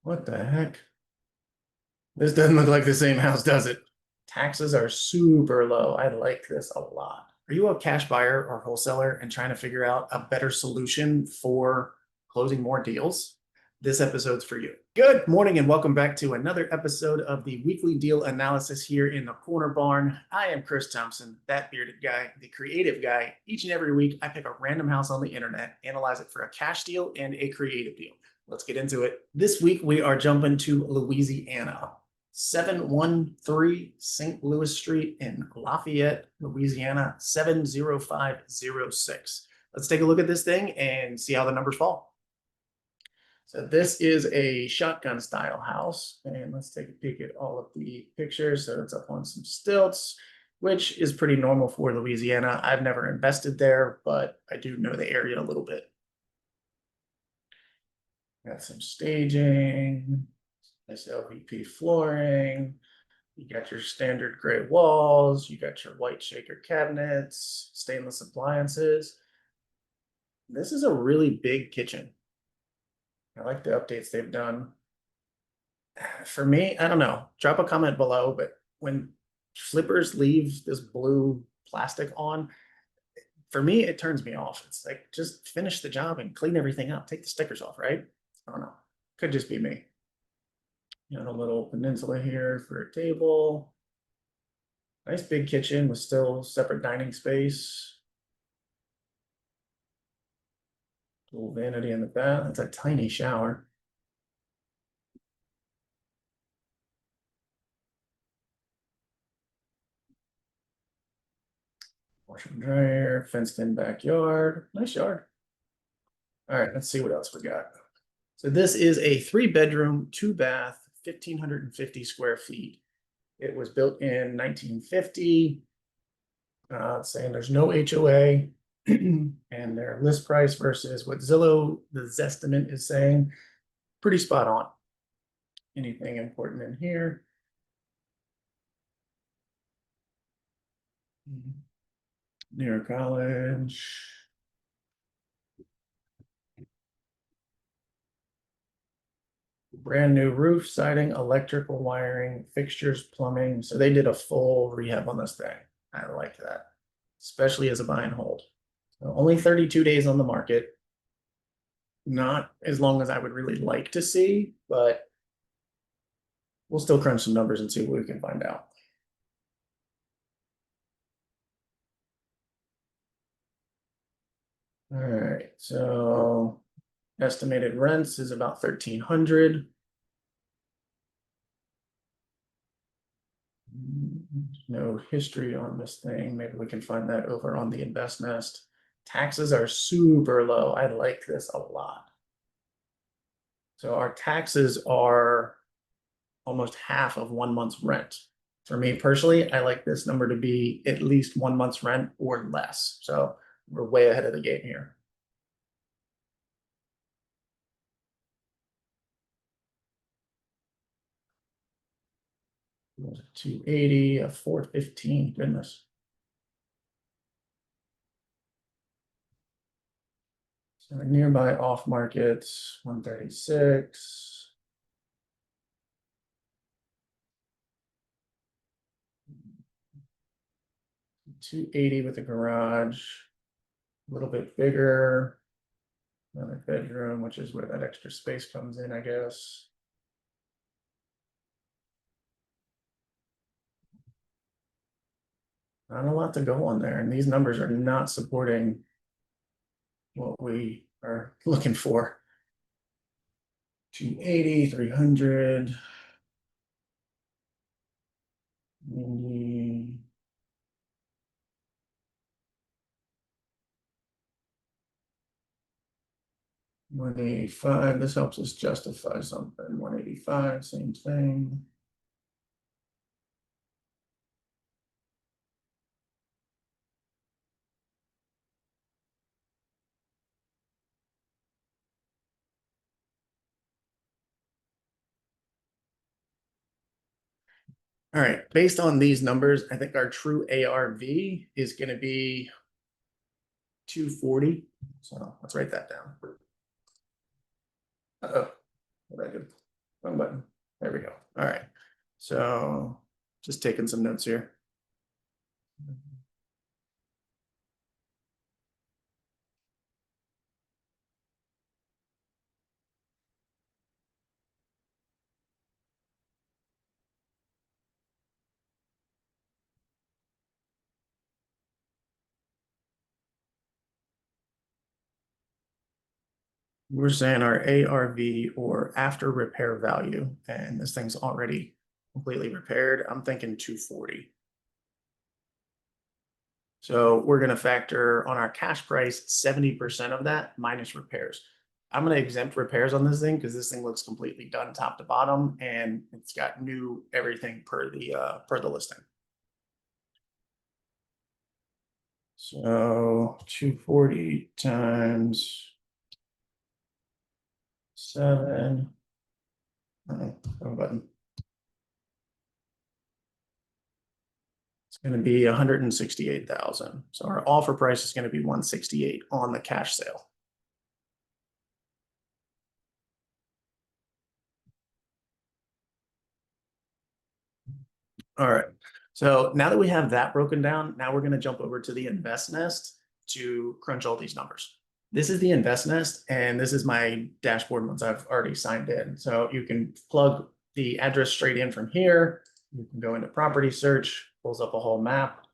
What the heck? This doesn't look like the same house, does it? Taxes are super low. I like this a lot. Are you a cash buyer or wholesaler and trying to figure out a better solution for closing more deals? This episode's for you. Good morning and welcome back to another episode of the weekly deal analysis here in the Corner Barn. I am Chris Thompson, that bearded guy, the creative guy. Each and every week, I pick a random house on the internet, analyze it for a cash deal and a creative deal. Let's get into it. This week, we are jumping to Louisiana. 713 St. Louis Street in Lafayette, Louisiana, 70506. Let's take a look at this thing and see how the numbers fall. So this is a shotgun style house, and let's take a peek at all of the pictures. So it's up on some stilts, which is pretty normal for Louisiana. I've never invested there, but I do know the area a little bit. Got some staging. Nice LVP flooring. You got your standard gray walls. You got your white shaker cabinets, stainless appliances. This is a really big kitchen. I like the updates they've done. For me, I don't know. Drop a comment below, but when flippers leave this blue plastic on, for me, it turns me off. It's like, just finish the job and clean everything up. Take the stickers off, right? I don't know. Could just be me. Got a little peninsula here for a table. Nice big kitchen with still separate dining space. Little vanity in the bath. That's a tiny shower. Washer and dryer, fenced in backyard. Nice yard. All right, let's see what else we got. So this is a 3-bedroom, 2-bath, 1,550 square feet. It was built in 1950. Saying there's no HOA, and their list price versus what Zillow, the Zestimate, is saying, pretty spot on. Anything important in here? Near college. Brand new roof, siding, electrical wiring, fixtures, plumbing. So they did a full rehab on this thing. I like that, especially as a buy and hold. So only 32 days on the market. Not as long as I would really like to see, but we'll still crunch some numbers and see what we can find out. All right, so estimated rents is about 1,300. No history on this thing. Maybe we can find that over on the InvestNest. Taxes are super low. I like this a lot. So our taxes are almost half of 1 month's rent. For me personally, I like this number to be at least 1 month's rent or less. So we're way ahead of the game here. It was a 280, a 415, goodness. So nearby off markets, 136. 280 with a garage, a little bit bigger. Another bedroom, which is where that extra space comes in, I guess. Not a lot to go on there, and these numbers are not supporting what we are looking for. 280, 300. 90. 185. This helps us justify something. 185, same thing. All right, based on these numbers, I think our true ARV is going to be 240. So let's write that down. Uh-oh, what did I do? Wrong button. There we go. All right. So just taking some notes here. We're saying our ARV or after repair value, and this thing's already completely repaired. I'm thinking 240. So we're going to factor on our cash price 70% of that minus repairs. I'm going to exempt repairs on this thing because this thing looks completely done top to bottom and it's got new everything per the listing. So 240 times 7. Wrong button. It's going to be 168,000. So our offer price is going to be 168 on the cash sale. All right. So now that we have that broken down, now we're going to jump over to the invest nest to crunch all these numbers. This is the invest nest, and this is my dashboard once I've already signed in. So you can plug the address straight in from here. You can go into property search, pulls up a whole map.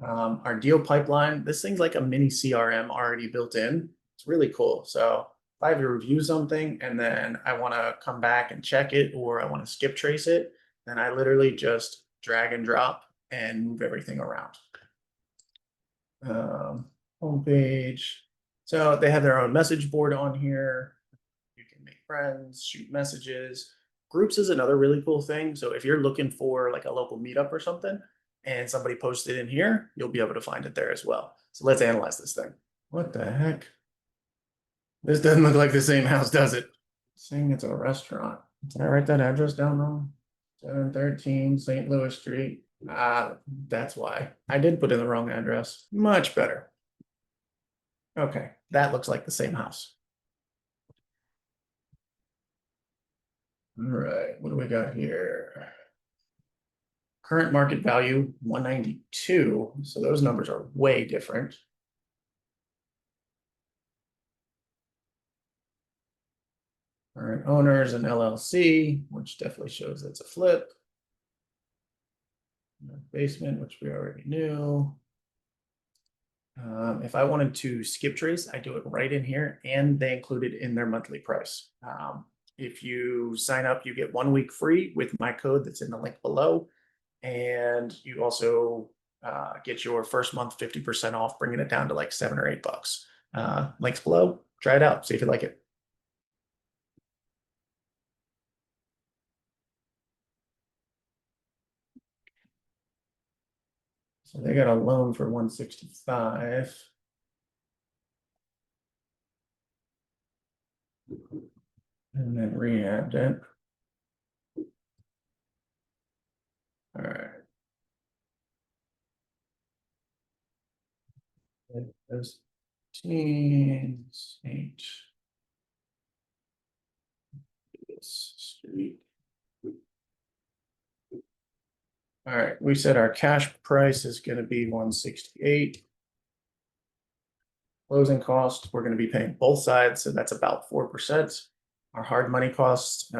Our deal pipeline, this thing's like a mini CRM already built in. It's really cool. So if I have to review something and then I want to come back and check it, or I want to skip trace it, then I literally just drag and drop and move everything around. Homepage. So they have their own message board on here. You can make friends, shoot messages. Groups is another really cool thing. So if you're looking for like a local meetup or something and somebody posted in here, you'll be able to find it there as well. So let's analyze this thing. What the heck? This doesn't look like the same house, does it? Saying it's a restaurant. Did I write that address down wrong? 713 St. Louis Street. That's why. I did put in the wrong address. Much better. Okay, that looks like the same house. All right, what do we got here? Current market value 192. So those numbers are way different. Current owners and LLC, which definitely shows it's a flip. Basement, which we already knew. If I wanted to skip trace, I do it right in here, and they include it in their monthly price. If you sign up, you get 1 week free with my code that's in the link below. And you also get your first month 50% off, bringing it down to like $7 or $8. Links below. Try it out. See if you like it. So they got a loan for 165. And then rehabbed it. All right. There's teens, 8. This street. All right, we said our cash price is going to be 168. Closing cost, we're going to be paying both sides, so that's about 4%. Our hard money costs,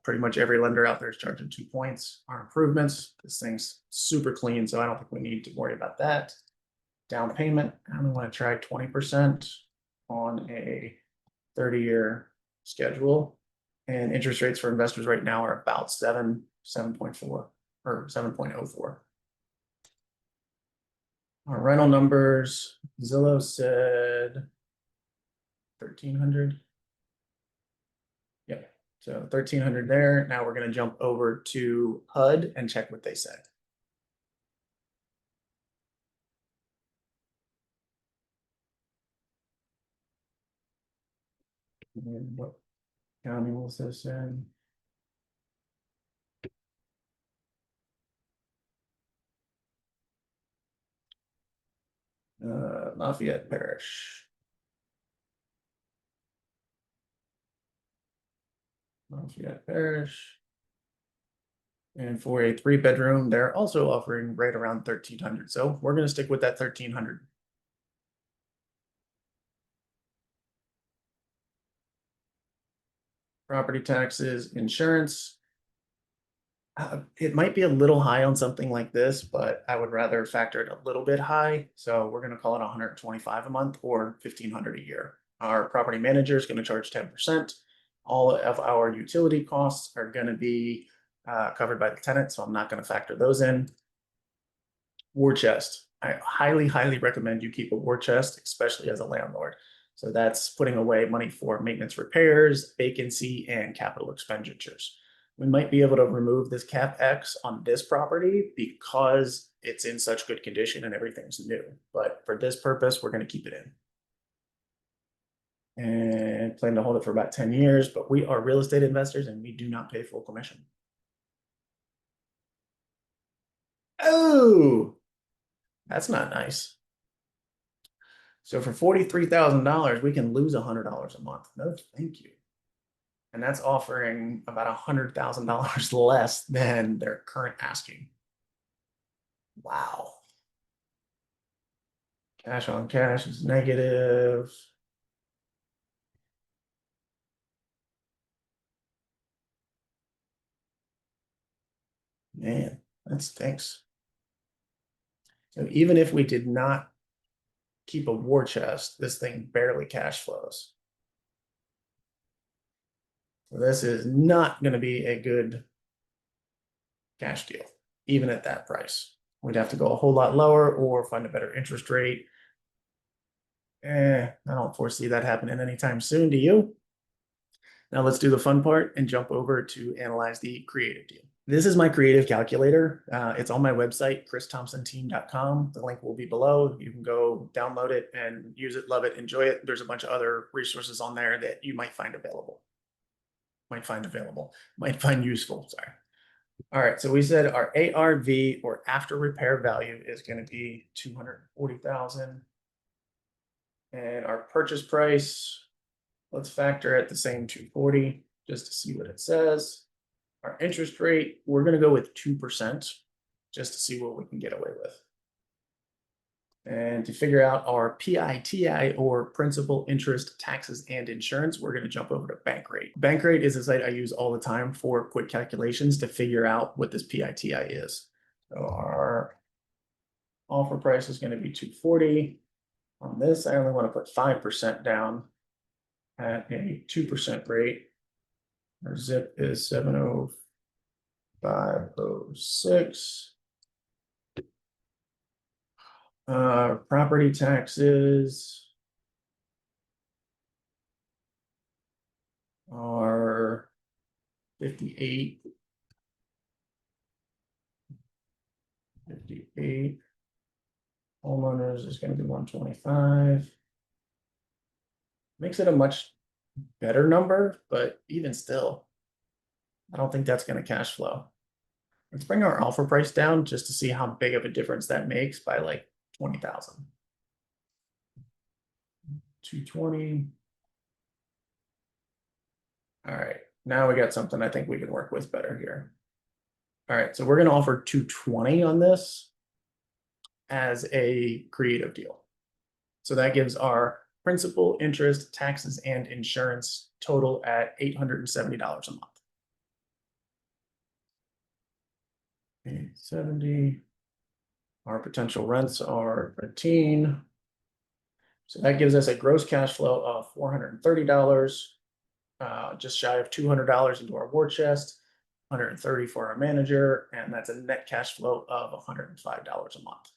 pretty much every lender out there is charging 2 points. Our improvements, this thing's super clean, so I don't think we need to worry about that. Down payment, I'm going to try 20% on a 30-year schedule. And interest rates for investors right now are about 7.4 or 7.04. Our rental numbers, Zillow said 1,300. Yep, so 1,300 there. Now we're going to jump over to HUD and check what they said. And what county was this in? Lafayette Parish. Lafayette Parish. And for a 3-bedroom, they're also offering right around 1,300. So we're going to stick with that 1,300. Property taxes, insurance. It might be a little high on something like this, but I would rather factor it a little bit high. So we're going to call it 125 a month or 1,500 a year. Our property manager is going to charge 10%. All of our utility costs are going to be covered by the tenant, so I'm not going to factor those in. War chest. I highly, highly recommend you keep a war chest, especially as a landlord. So that's putting away money for maintenance repairs, vacancy, and capital expenditures. We might be able to remove this capex on this property because it's in such good condition and everything's new. But for this purpose, we're going to keep it in. And plan to hold it for about 10 years, but we are real estate investors and we do not pay full commission. Oh, that's not nice. So for $43,000, we can lose $100 a month. No, thank you. And that's offering about $100,000 less than their current asking. Wow. Cash on cash is negative. Man, that stinks. So even if we did not keep a war chest, this thing barely cash flows. So this is not going to be a good cash deal, even at that price. We'd have to go a whole lot lower or find a better interest rate. I don't foresee that happening anytime soon. Do you? Now let's do the fun part and jump over to analyze the creative deal. This is my creative calculator. It's on my website, christhompsonteam.com. The link will be below. You can go download it and use it, love it, enjoy it. There's a bunch of other resources on there that you might find useful, sorry. All right, so we said our ARV or after repair value is going to be 240,000. And our purchase price, let's factor at the same 240 just to see what it says. Our interest rate, we're going to go with 2% just to see what we can get away with. And to figure out our PITI or principal, interest, taxes, and insurance, we're going to jump over to Bankrate. Bankrate is a site I use all the time for quick calculations to figure out what this PITI is. So our offer price is going to be 240. On this, I only want to put 5% down at a 2% rate. Our zip is 70506. Property taxes are 58. Homeowners is going to be 125. Makes it a much better number, but even still, I don't think that's going to cash flow. Let's bring our offer price down just to see how big of a difference that makes by like 20,000. 220. All right, now we got something I think we can work with better here. All right, so we're going to offer 220 on this as a creative deal. So that gives our principal, interest, taxes, and insurance total at $870 a month. 870. Our potential rents are 15. So that gives us a gross cash flow of $430, just shy of $200 into our war chest, 130 for our manager, and that's a net cash flow of $105 a month.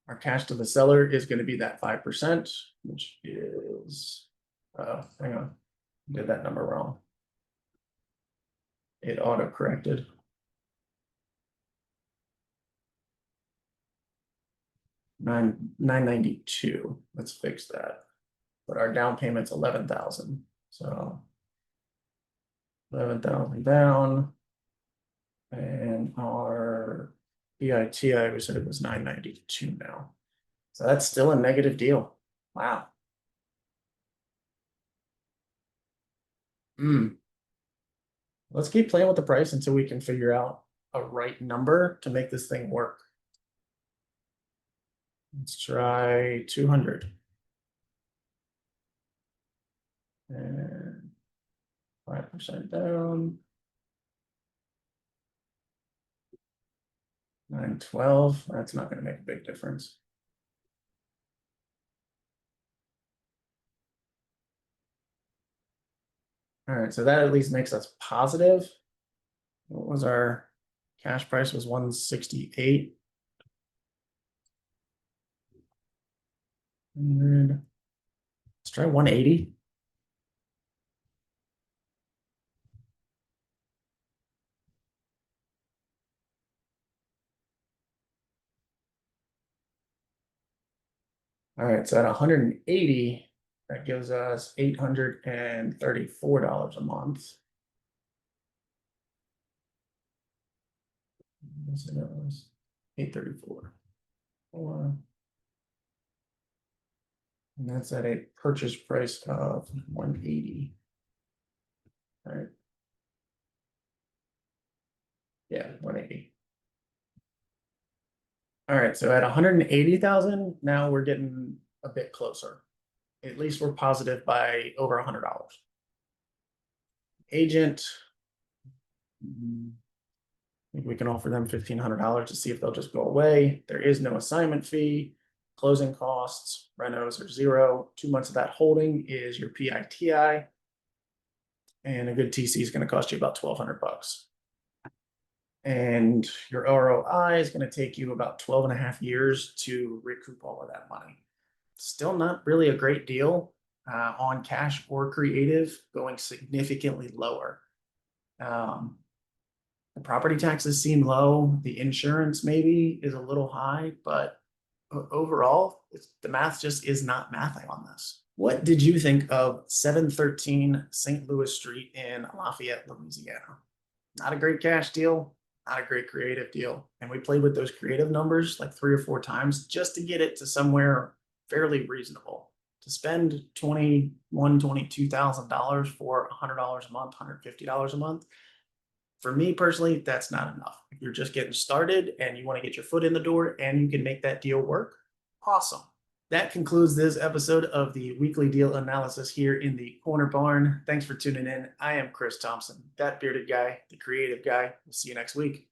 Our cash to the seller is going to be that 5%, which is, hang on, did that number wrong. It auto corrected. $992. Let's fix that. But our down payment's 11,000. So 11,000 down. And our PITI, we said it was 992 now. So that's still a negative deal. Wow. Let's keep playing with the price until we can figure out a right number to make this thing work. Let's try 200. And 5% down. 912. That's not going to make a big difference. All right, so that at least makes us positive. What was our cash price? Was 168. 100. Let's try 180. All right, so at 180, that gives us $834 a month. So that was 834. And that's at a purchase price of 180. All right. Yeah, 180. All right, so at 180,000, now we're getting a bit closer. At least we're positive by over $100. Agent, I think we can offer them $1,500 to see if they'll just go away. There is no assignment fee. Closing costs, renos are 0. 2 months of that holding is your PITI. And a good TC is going to cost you about $1,200. And your ROI is going to take you about 12 and a half years to recoup all of that money. Still not really a great deal on cash or creative, going significantly lower. The property taxes seem low. The insurance maybe is a little high, but overall, the math just is not mathing on this. What did you think of 713 St. Louis Street in Lafayette, Louisiana? Not a great cash deal, not a great creative deal. And we played with those creative numbers like 3 or 4 times just to get it to somewhere fairly reasonable. To spend $22,000 for $100 a month, $150 a month, for me personally, that's not enough. If you're just getting started and you want to get your foot in the door and you can make that deal work, awesome. That concludes this episode of the weekly deal analysis here in the Corner Barn. Thanks for tuning in. I am Chris Thompson, that bearded guy, the creative guy. We'll see you next week.